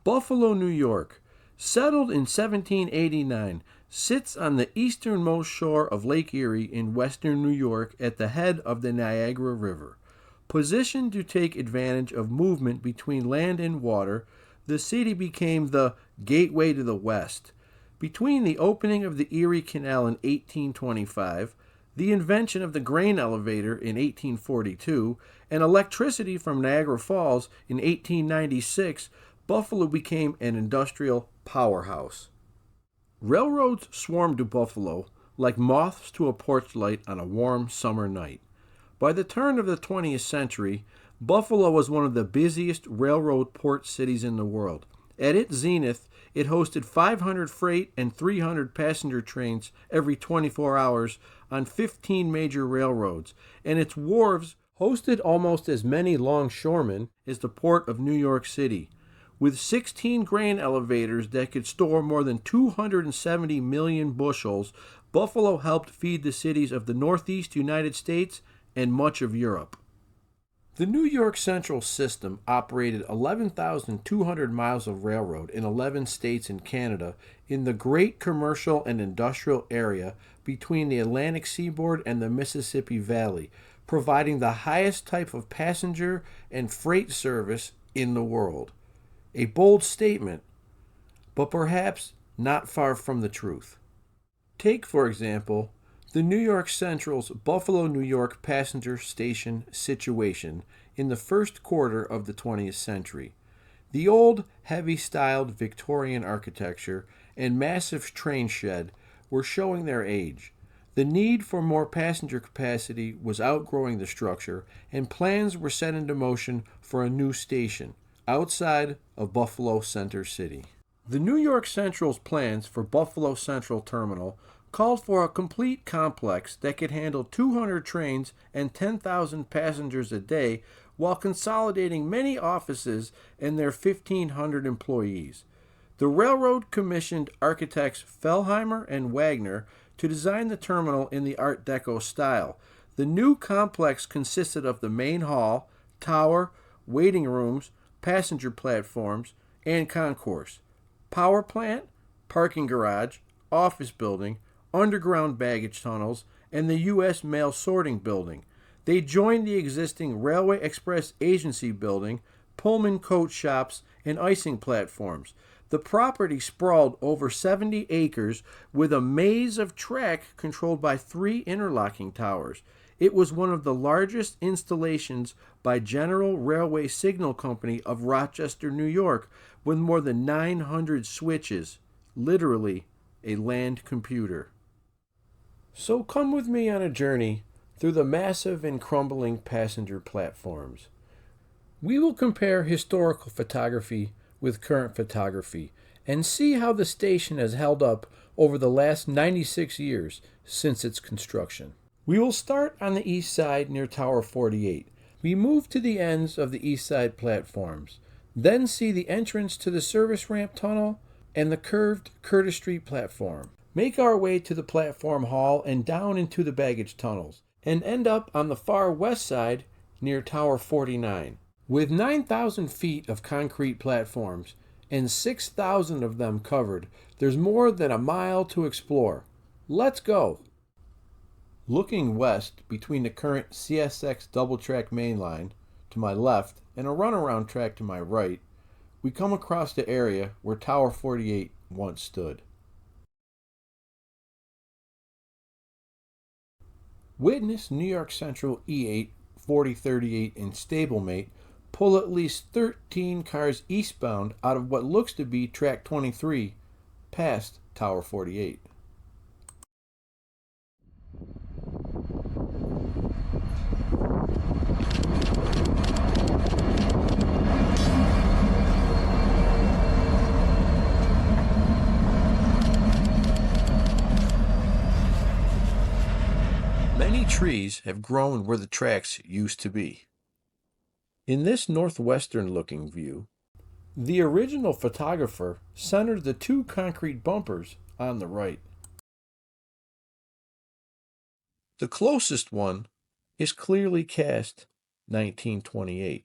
Buffalo, New York, settled in 1789, sits on the easternmost shore of Lake Erie in western New York at the head of the Niagara River. Positioned to take advantage of movement between land and water, the city became the gateway to the West. Between the opening of the Erie Canal in 1825, the invention of the grain elevator in 1842, and electricity from Niagara Falls in 1896, Buffalo became an industrial powerhouse. Railroads swarmed to Buffalo like moths to a porch light on a warm summer night. By the turn of the 20th century, Buffalo was one of the busiest railroad port cities in the world. At its zenith, it hosted 500 freight and 300 passenger trains every 24 hours on 15 major railroads, and its wharves hosted almost as many longshoremen as the Port of New York City. With 16 grain elevators that could store more than 270 million bushels, Buffalo helped feed the cities of the Northeast United States and much of Europe. The New York Central system operated 11,200 miles of railroad in 11 states and Canada in the great commercial and industrial area between the Atlantic seaboard and the Mississippi Valley, providing the highest type of passenger and freight service in the world. A bold statement, but perhaps not far from the truth. Take, for example, the New York Central's Buffalo, New York passenger station situation in the first quarter of the 20th century. The old, heavy-styled Victorian architecture and massive train shed were showing their age. The need for more passenger capacity was outgrowing the structure, and plans were set into motion for a new station outside of Buffalo Center City. The New York Central's plans for Buffalo Central Terminal called for a complete complex that could handle 200 trains and 10,000 passengers a day while consolidating many offices and their 1,500 employees. The railroad commissioned architects Fellheimer and Wagner to design the terminal in the Art Deco style. The new complex consisted of the main hall, tower, waiting rooms, passenger platforms, and concourse, power plant, parking garage, office building, underground baggage tunnels, and the U.S. Mail Sorting Building. They joined the existing Railway Express Agency Building, Pullman coach shops, and icing platforms. The property sprawled over 70 acres with a maze of track controlled by 3 interlocking towers. It was one of the largest installations by General Railway Signal Company of Rochester, New York, with more than 900 switches, literally a land computer. So come with me on a journey through the massive and crumbling passenger platforms. We will compare historical photography with current photography and see how the station has held up over the last 96 years since its construction. We will start on the east side near Tower 48. We move to the ends of the east side platforms, then see the entrance to the service ramp tunnel and the curved Curtis Street platform. Make our way to the platform hall and down into the baggage tunnels, and end up on the far west side near Tower 49. With 9,000 feet of concrete platforms and 6,000 of them covered, there's more than a mile to explore. Let's go! Looking west between the current CSX double-track main line to my left and a runaround track to my right, we come across the area where Tower 48 once stood. Witness New York Central E8, 4038, and stablemate pull at least 13 cars eastbound out of what looks to be track 23 past Tower 48. Many trees have grown where the tracks used to be. In this northwestern-looking view, the original photographer centered the 2 concrete bumpers on the right. The closest one is clearly cast 1928.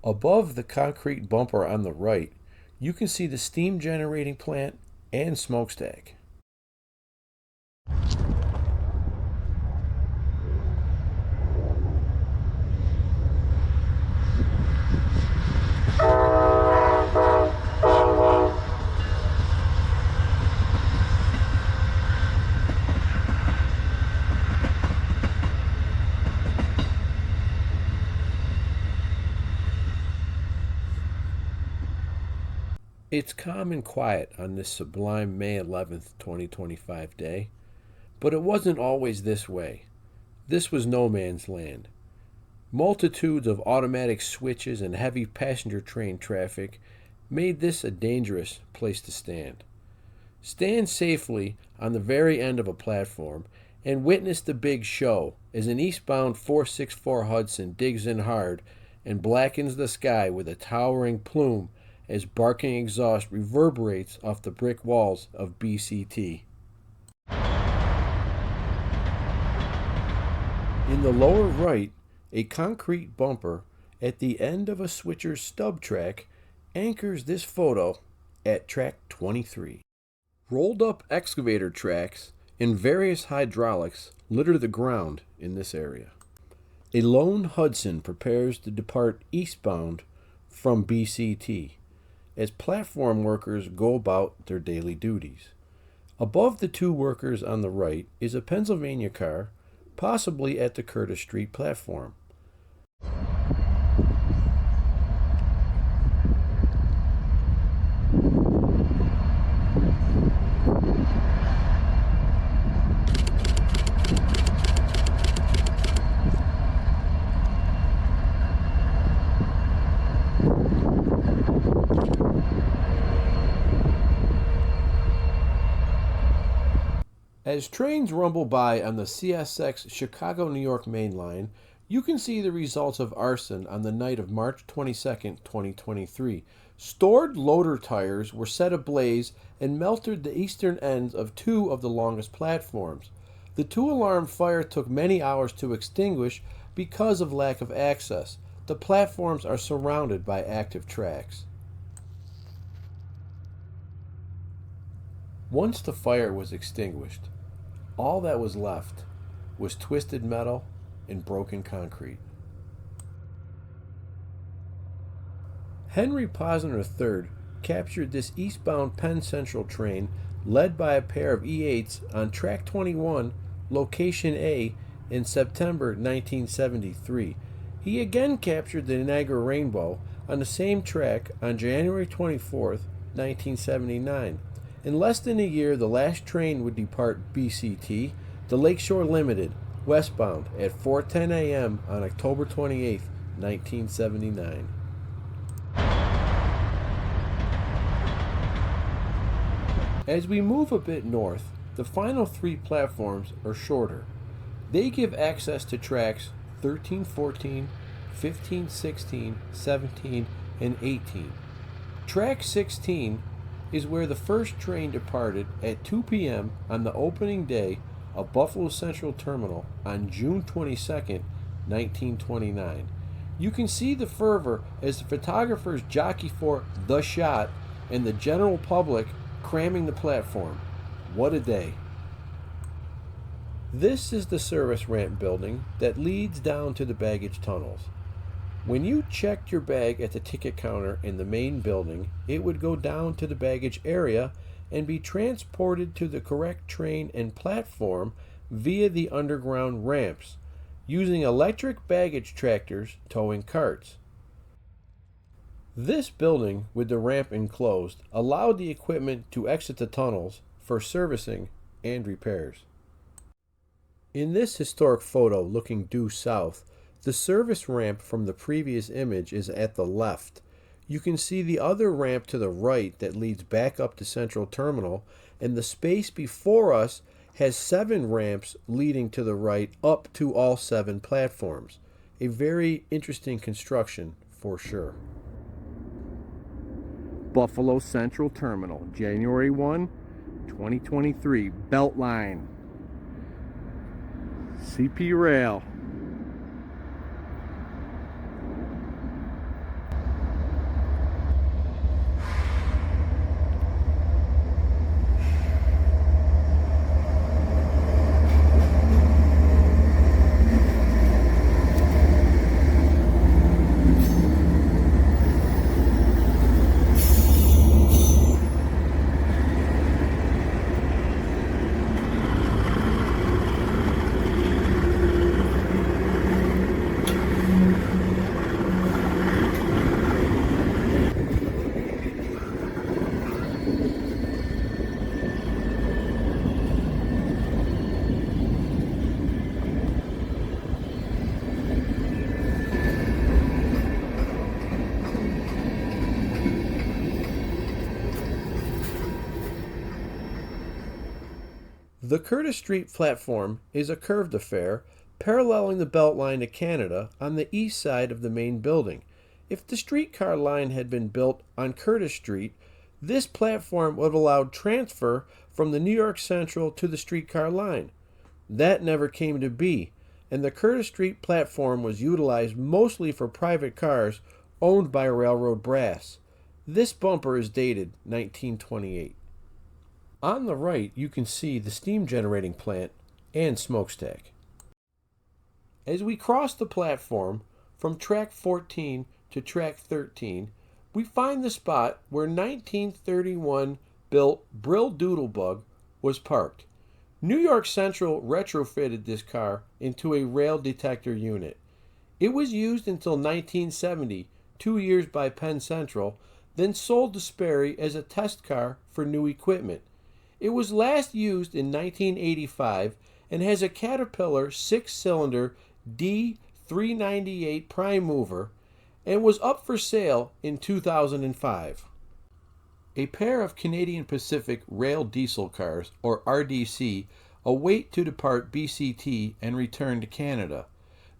Above the concrete bumper on the right, you can see the steam generating plant and smokestack. It's calm and quiet on this sublime May 11th, 2025 day, but it wasn't always this way. This was no man's land. Multitudes of automatic switches and heavy passenger train traffic made this a dangerous place to stand. Stand safely on the very end of a platform and witness the big show as an eastbound 464 Hudson digs in hard and blackens the sky with a towering plume as barking exhaust reverberates off the brick walls of BCT. In the lower right, a concrete bumper at the end of a switcher's stub track anchors this photo at track 23. Rolled up excavator tracks and various hydraulics litter the ground in this area. A lone Hudson prepares to depart eastbound from BCT as platform workers go about their daily duties. Above the two workers on the right is a Pennsylvania car, possibly at the Curtis Street platform. As trains rumble by on the CSX Chicago-New York main line, you can see the results of arson on the night of March 22, 2023. Stored loader tires were set ablaze and melted the eastern ends of two of the longest platforms. The two-alarm fire took many hours to extinguish because of lack of access. The platforms are surrounded by active tracks. Once the fire was extinguished, all that was left was twisted metal and broken concrete. Henry Posner III captured this eastbound Penn Central train led by a pair of E8s on track 21, location A, in September 1973. He again captured the Niagara Rainbow on the same track on January 24, 1979. In less than a year, the last train would depart BCT, the Lakeshore Limited, westbound at 4:10 a.m. on October 28, 1979. As we move a bit north, the final three platforms are shorter. They give access to tracks 13, 14, 15, 16, 17, and 18. Track 16 is where the first train departed at 2 p.m. on the opening day of Buffalo Central Terminal on June 22, 1929. You can see the fervor as the photographers jockey for the shot and the general public cramming the platform. What a day. This is the service ramp building that leads down to the baggage tunnels. When you checked your bag at the ticket counter in the main building, it would go down to the baggage area and be transported to the correct train and platform via the underground ramps, using electric baggage tractors towing carts. This building, with the ramp enclosed, allowed the equipment to exit the tunnels for servicing and repairs. In this historic photo looking due south, the service ramp from the previous image is at the left. You can see the other ramp to the right that leads back up to Central Terminal, and the space before us has 7 ramps leading to the right up to all 7 platforms. A very interesting construction for sure. Buffalo Central Terminal, January 1, 2023, Beltline. CP Rail. The Curtis Street platform is a curved affair paralleling the belt line to Canada on the east side of the main building. If the streetcar line had been built on Curtis Street, this platform would have allowed transfer from the New York Central to the streetcar line. That never came to be, and the Curtis Street platform was utilized mostly for private cars owned by railroad brass. This bumper is dated 1928. On the right, you can see the steam generating plant and smokestack. As we cross the platform from track 14 to track 13, we find the spot where 1931 built Brill Doodlebug was parked. New York Central retrofitted this car into a rail detector unit. It was used until 1970, 2 years by Penn Central, then sold to Sperry as a test car for new equipment. It was last used in 1985 and has a Caterpillar 6-cylinder D398 prime mover and was up for sale in 2005. A pair of Canadian Pacific Rail Diesel cars, or RDC, await to depart BCT and return to Canada.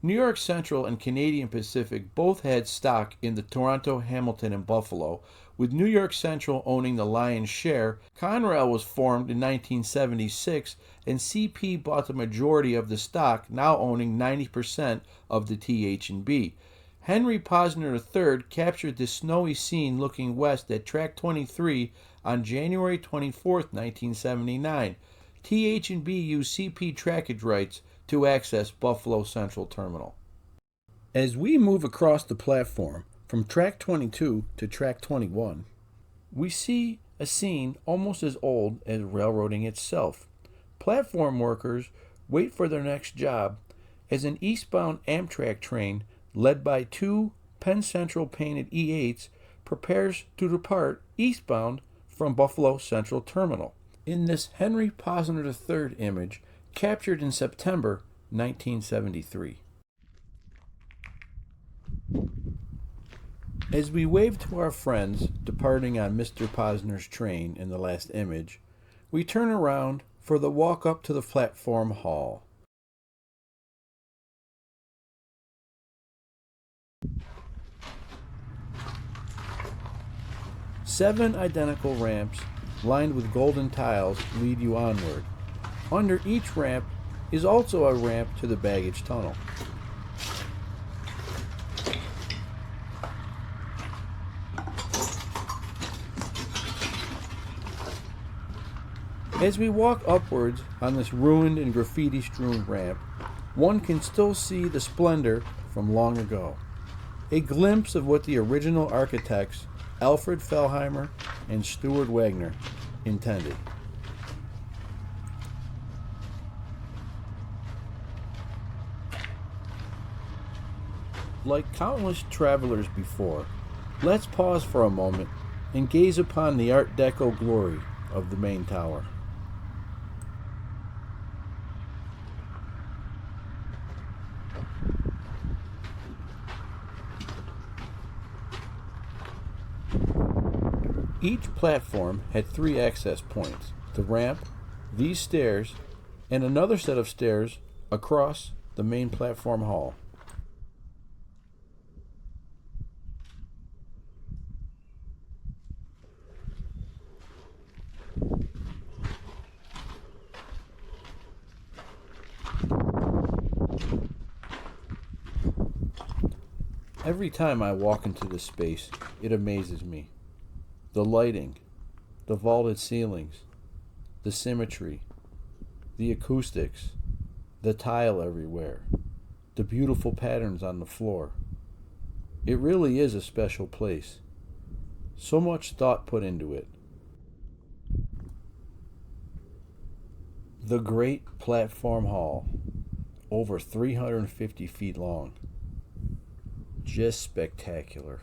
New York Central and Canadian Pacific both had stock in the Toronto, Hamilton, and Buffalo, with New York Central owning the lion's share. Conrail was formed in 1976, and CP bought the majority of the stock, now owning 90% of the TH&B. Henry Posner III captured the snowy scene looking west at Track 23 on January 24, 1979. TH&B used CP trackage rights to access Buffalo Central Terminal. As we move across the platform from Track 22 to Track 21, we see a scene almost as old as railroading itself. Platform workers wait for their next job as an eastbound Amtrak train led by 2 Penn Central painted E8s prepares to depart eastbound from Buffalo Central Terminal. In this Henry Posner III image, captured in September 1973. As we wave to our friends departing on Mr. Posner's train in the last image, we turn around for the walk up to the platform hall. Seven identical ramps lined with golden tiles lead you onward. Under each ramp is also a ramp to the baggage tunnel. As we walk upwards on this ruined and graffiti-strewn ramp, one can still see the splendor from long ago. A glimpse of what the original architects, Alfred Fellheimer and Stuart Wagner, intended. Like countless travelers before, let's pause for a moment and gaze upon the Art Deco glory of the main tower. Each platform had 3 access points: the ramp, these stairs, and another set of stairs across the main platform hall. Every time I walk into this space, it amazes me. The lighting, the vaulted ceilings, the symmetry, the acoustics, the tile everywhere, the beautiful patterns on the floor. It really is a special place. So much thought put into it. The Great Platform Hall, over 350 feet long. Just spectacular.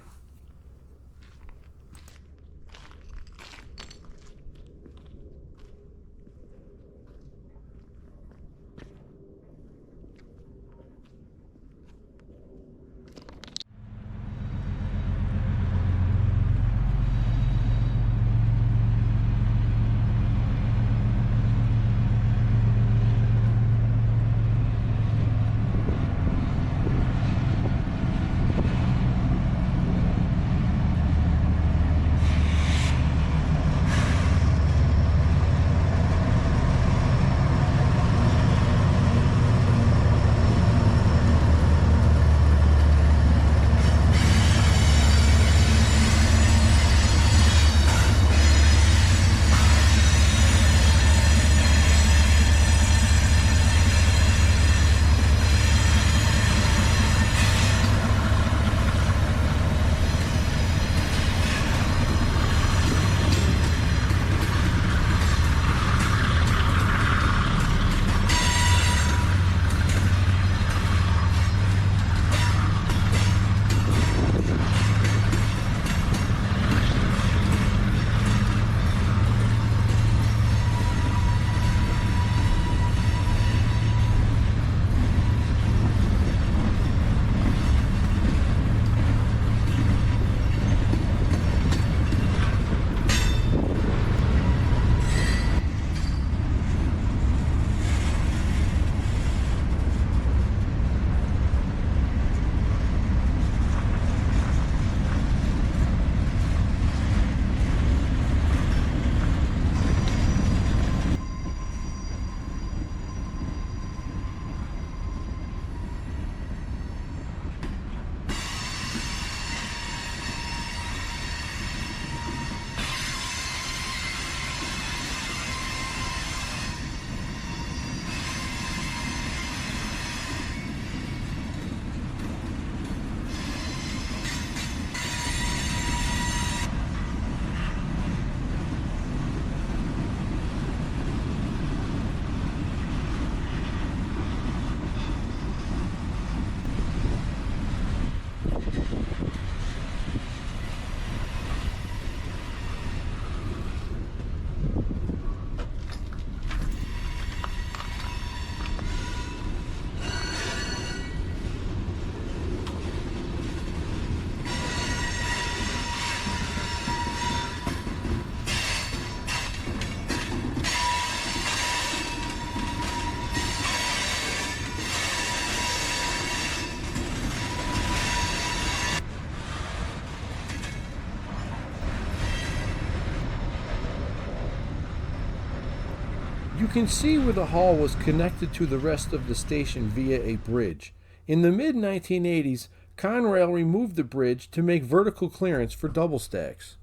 You can see where the hall was connected to the rest of the station via a bridge. In the mid-1980s, Conrail removed the bridge to make vertical clearance for double stacks.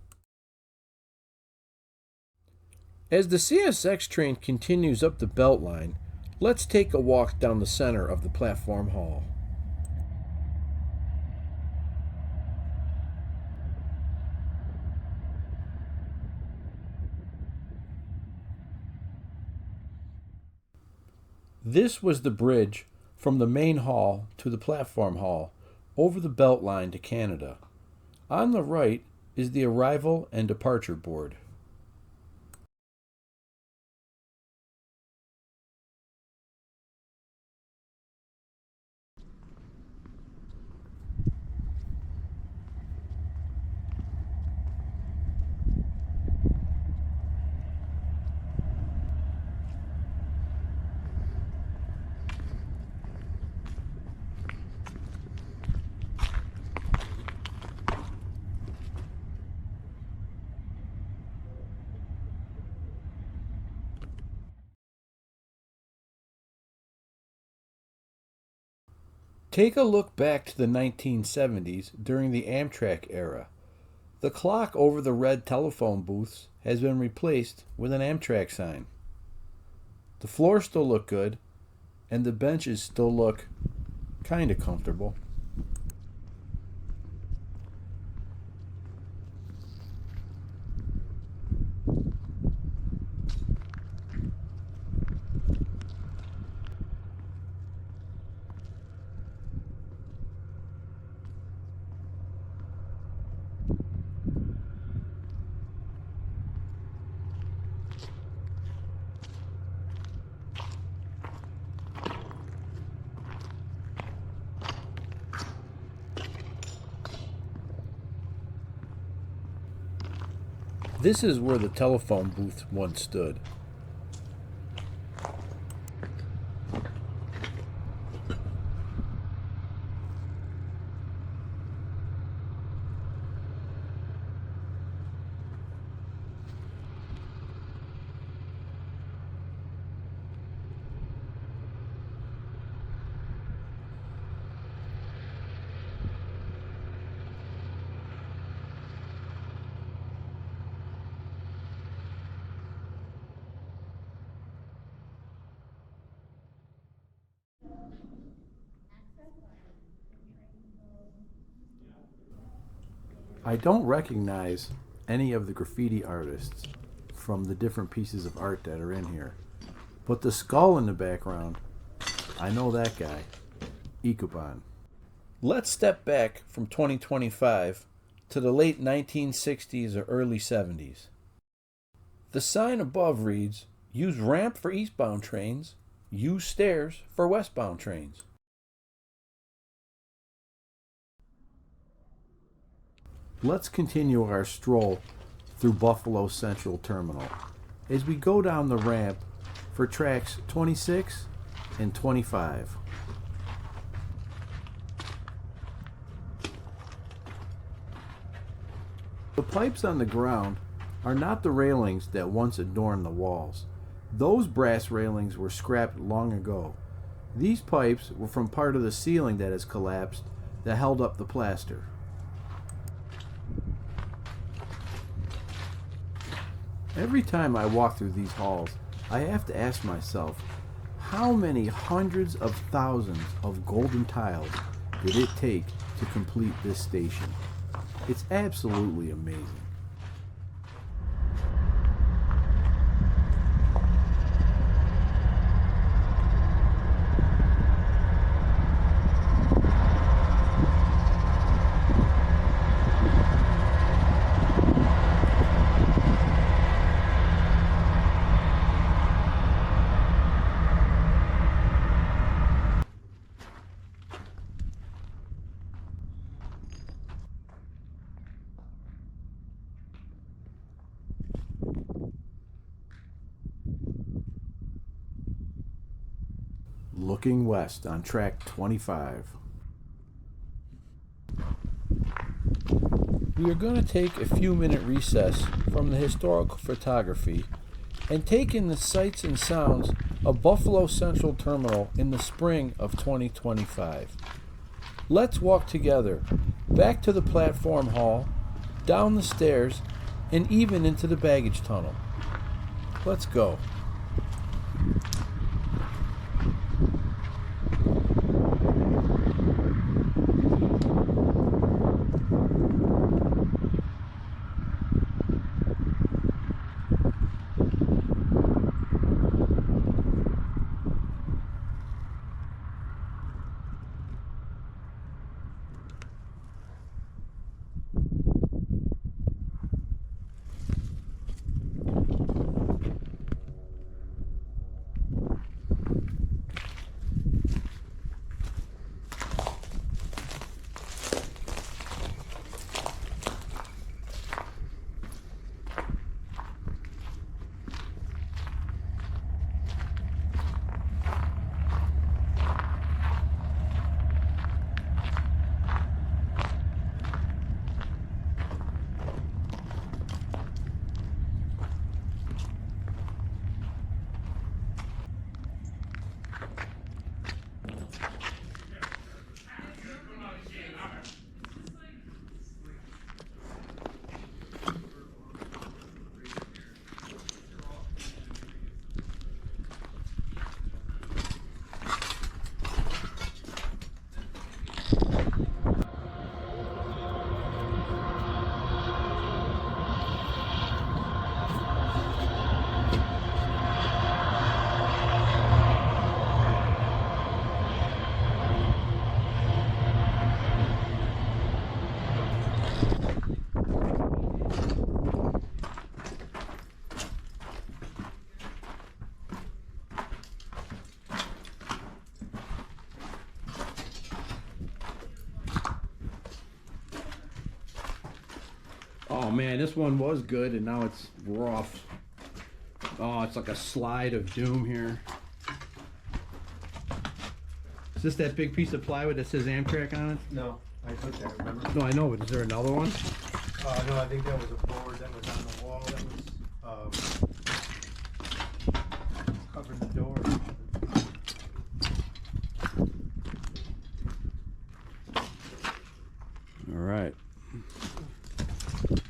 As the CSX train continues up the Beltline, let's take a walk down the center of the platform hall. This was the bridge from the main hall to the platform hall over the Beltline to Canada. On the right is the arrival and departure board. Take a look back to the 1970s during the Amtrak era. The clock over the red telephone booths has been replaced with an Amtrak sign. The floors still look good, and the benches still look kind of comfortable. This is where the telephone booth once stood. I don't recognize any of the graffiti artists from the different pieces of art that are in here. But the skull in the background, I know that guy, Ikuban. Let's step back from 2025 to the late 1960s or early 70s. The sign above reads, "Use ramp for eastbound trains, use stairs for westbound trains." Let's continue our stroll through Buffalo Central Terminal as we go down the ramp for tracks 26 and 25. The pipes on the ground are not the railings that once adorned the walls. Those brass railings were scrapped long ago. These pipes were from part of the ceiling that has collapsed that held up the plaster. Every time I walk through these halls, I have to ask myself, how many hundreds of thousands of golden tiles did it take to complete this station? It's absolutely amazing. Looking west on track 25. We are going to take a few minute recess from the historical photography and take in the sights and sounds of Buffalo Central Terminal in the spring of 2025. Let's walk together, back to the platform hall, down the stairs, and even into the baggage tunnel. Let's go. Oh man, this one was good and now it's rough. Oh, it's like a slide of doom here. Is this that big piece of plywood that says Amtrak on it? No, I took that, remember? No, I know, but is there another one? No, I think that was a board that was on the wall that was, covering the door. All right.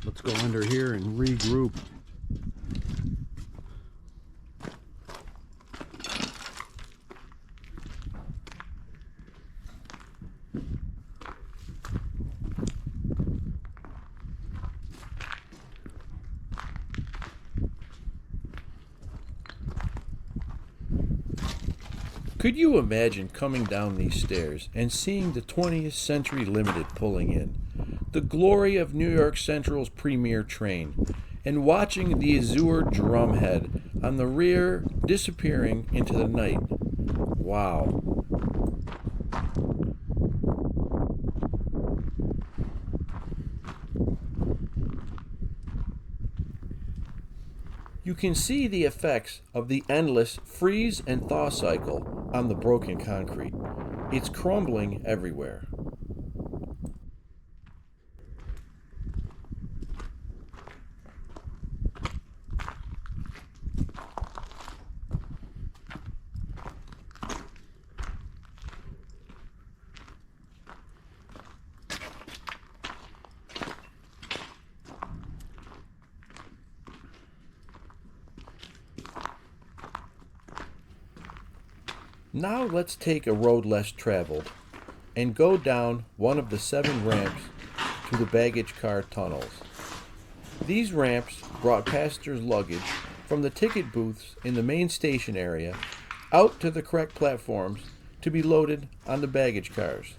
Let's go under here and regroup. Could you imagine coming down these stairs and seeing the 20th Century Limited pulling in, the glory of New York Central's premier train, and watching the azure drumhead on the rear disappearing into the night? Wow. You can see the effects of the endless freeze and thaw cycle on the broken concrete. It's crumbling everywhere. Now let's take a road less traveled and go down one of the 7 ramps to the baggage car tunnels. These ramps brought passengers' luggage from the ticket booths in the main station area out to the correct platforms to be loaded on the baggage cars.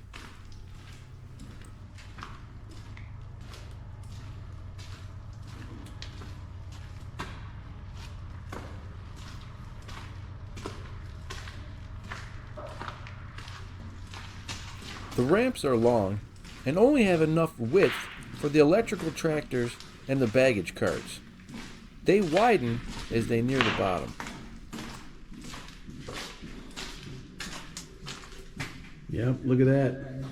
The ramps are long and only have enough width for the electrical tractors and the baggage carts. They widen as they near the bottom. Yep, look at that.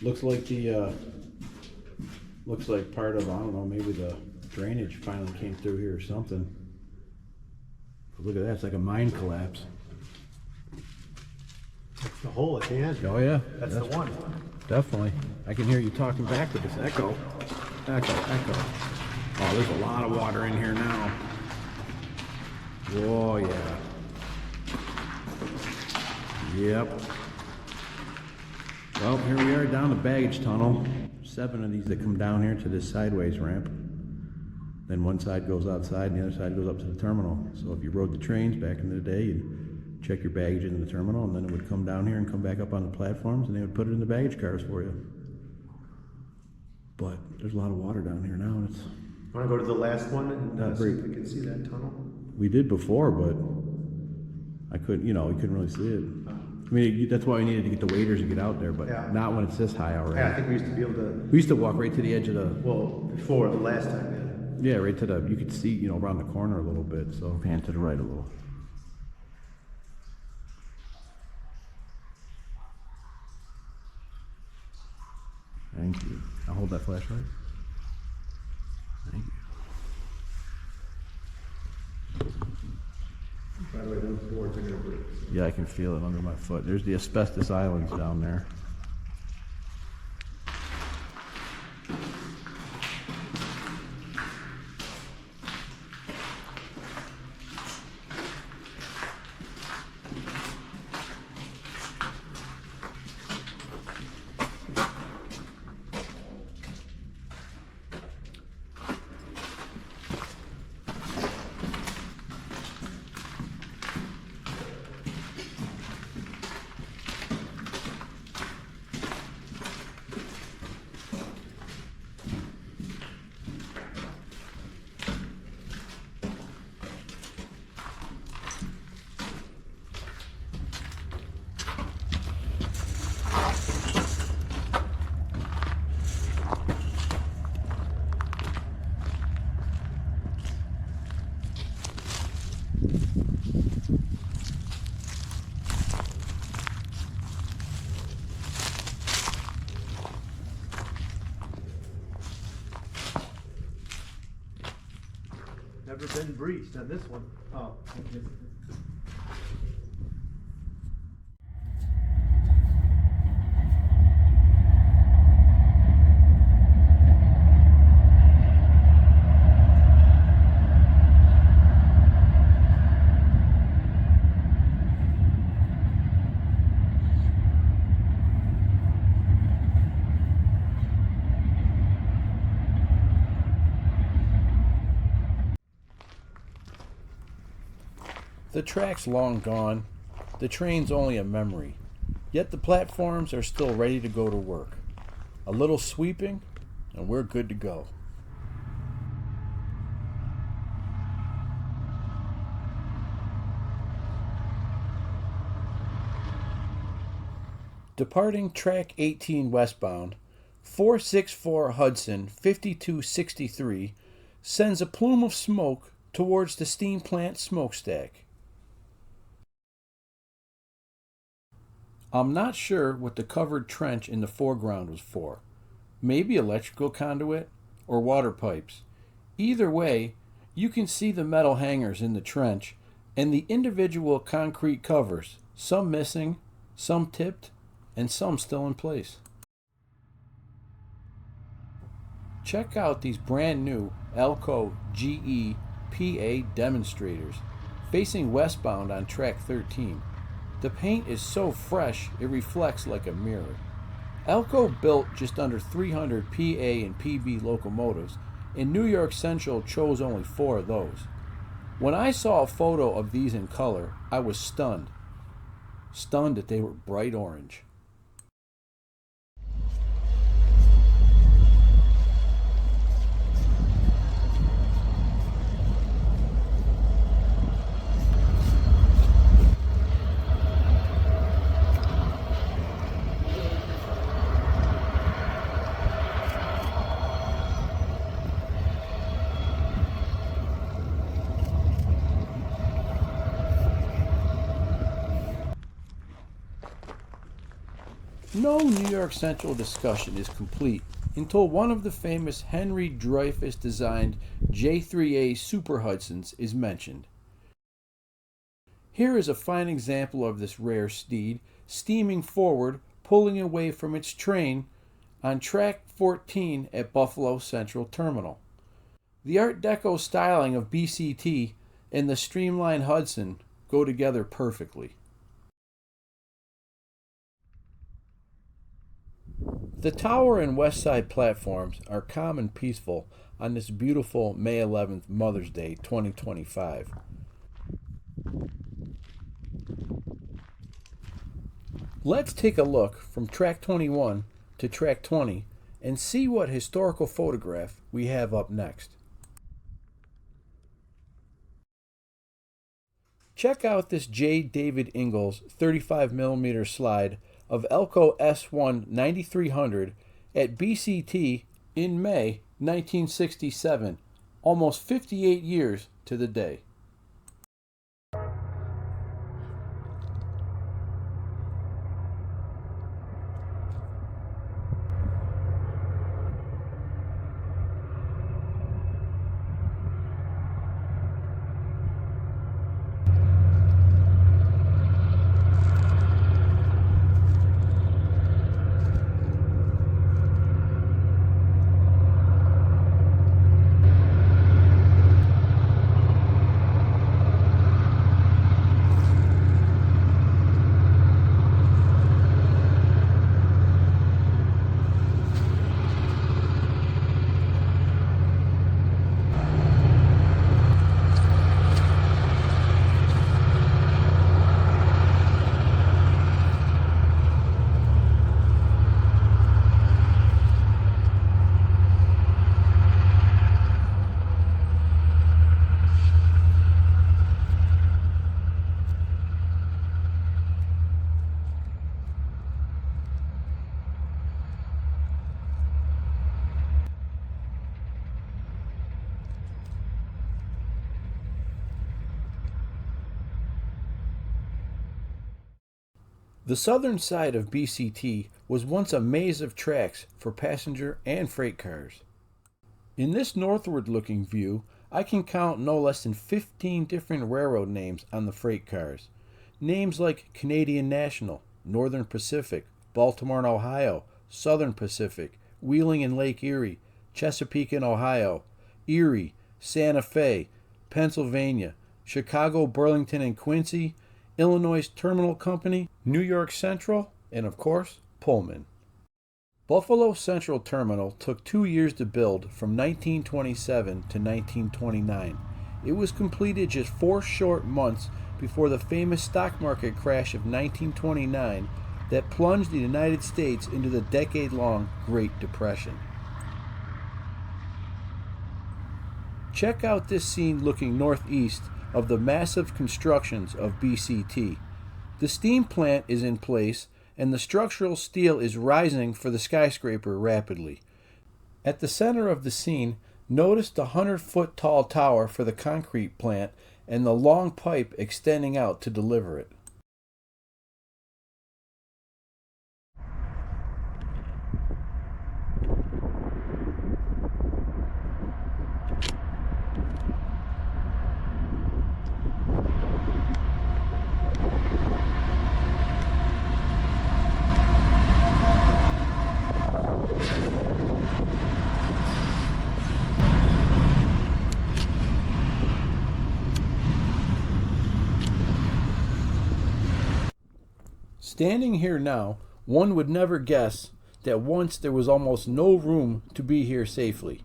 Looks like part of, I don't know, maybe the drainage finally came through here or something. Look at that, it's like a mine collapse. That's the hole at the end. Oh yeah. That's the one. Definitely. I can hear you talking back with this echo. Echo, echo. Oh, there's a lot of water in here now. Whoa, yeah. Yep. Well, here we are down the baggage tunnel. 7 of these that come down here to this sideways ramp. Then one side goes outside and the other side goes up to the terminal. So if you rode the trains back in the day, you'd check your baggage into the terminal, and then it would come down here and come back up on the platforms, and they would put it in the baggage cars for you. But there's a lot of water down here now, and it's... Want to go to the last one and see great. if we can see that tunnel? We did before, but I couldn't, you know, we couldn't really see it. I mean, that's why we needed to get the waders to get out there, but Yeah. not when it's this high already. Yeah, I think we used to be able to, We used to walk right to the edge of the... well, before the last time, Yeah, right to the... You could see, you know, around the corner a little bit, so pan to the right a little. Thank you. I'll hold that flashlight. Thank you. By the way, those boards are gonna break. Yeah, I can feel it under my foot. There's the asbestos islands down there. Never been breached on this one. Oh. The track's long gone, the train's only a memory, yet the platforms are still ready to go to work. A little sweeping, and we're good to go. Departing track 18 westbound, 464 Hudson 5263 sends a plume of smoke towards the steam plant smokestack. I'm not sure what the covered trench in the foreground was for. Maybe electrical conduit or water pipes. Either way, you can see the metal hangers in the trench and the individual concrete covers, some missing, some tipped, and some still in place. Check out these brand new Elco GE PA demonstrators facing westbound on track 13. The paint is so fresh it reflects like a mirror. Elco built just under 300 PA and PB locomotives, and New York Central chose only 4 of those. When I saw a photo of these in color, I was stunned. Stunned that they were bright orange. No New York Central discussion is complete until one of the famous Henry Dreyfuss designed J3A Super Hudsons is mentioned. Here is a fine example of this rare steed steaming forward, pulling away from its train on track 14 at Buffalo Central Terminal. The Art Deco styling of BCT and the streamlined Hudson go together perfectly. The tower and west side platforms are calm and peaceful on this beautiful May 11th Mother's Day 2025. Let's take a look from track 21 to track 20 and see what historical photograph we have up next. Check out this J. David Ingalls 35mm slide of Elco S1 9300 at BCT in May 1967, almost 58 years to the day. The southern side of BCT was once a maze of tracks for passenger and freight cars. In this northward-looking view, I can count no less than 15 different railroad names on the freight cars. Names like Canadian National, Northern Pacific, Baltimore and Ohio, Southern Pacific, Wheeling and Lake Erie, Chesapeake and Ohio, Erie, Santa Fe, Pennsylvania, Chicago, Burlington and Quincy, Illinois Terminal Company, New York Central, and of course, Pullman. Buffalo Central Terminal took 2 years to build from 1927 to 1929. It was completed just 4 short months before the famous stock market crash of 1929 that plunged the United States into the decade-long Great Depression. Check out this scene looking northeast of the massive constructions of BCT. The steam plant is in place and the structural steel is rising for the skyscraper rapidly. At the center of the scene, notice the 100-foot tall tower for the concrete plant and the long pipe extending out to deliver it. Standing here now, one would never guess that once there was almost no room to be here safely.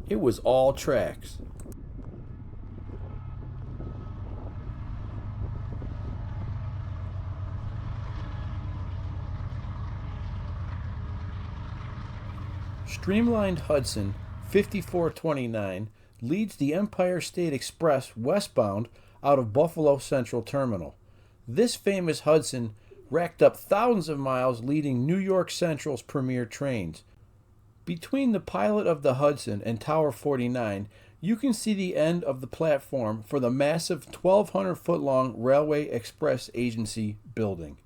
It was all tracks. Streamlined Hudson 5429 leads the Empire State Express westbound out of Buffalo Central Terminal. This famous Hudson racked up thousands of miles leading New York Central's premier trains. Between the pilot of the Hudson and Tower 49, you can see the end of the platform for the massive 1,200-foot-long Railway Express Agency building.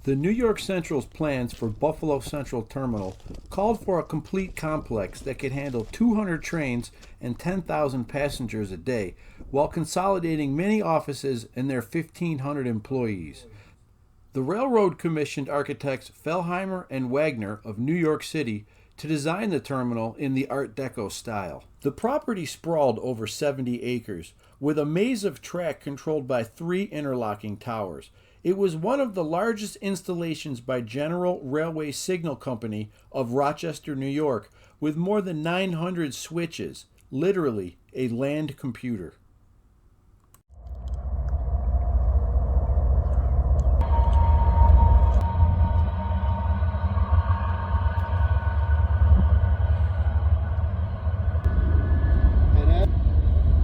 The New York Central's plans for Buffalo Central Terminal called for a complete complex that could handle 200 trains and 10,000 passengers a day, while consolidating many offices and their 1,500 employees. The railroad commissioned architects Fellheimer and Wagner of New York City to design the terminal in the Art Deco style. The property sprawled over 70 acres, with a maze of track controlled by 3 interlocking towers. It was one of the largest installations by General Railway Signal Company of Rochester, New York, with more than 900 switches, literally a land computer.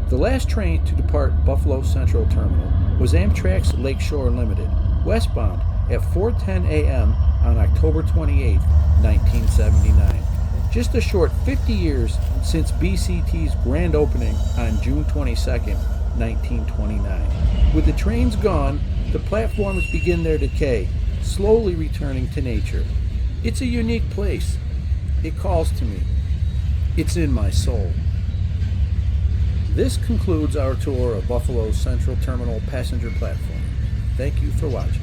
The last train to depart Buffalo Central Terminal was Amtrak's Lakeshore Limited, westbound at 4:10 a.m. on October 28, 1979. Just a short 50 years since BCT's grand opening on June 22, 1929. With the trains gone, the platforms begin their decay, slowly returning to nature. It's a unique place. It calls to me. It's in my soul. This concludes our tour of Buffalo's Central Terminal passenger platform. Thank you for watching.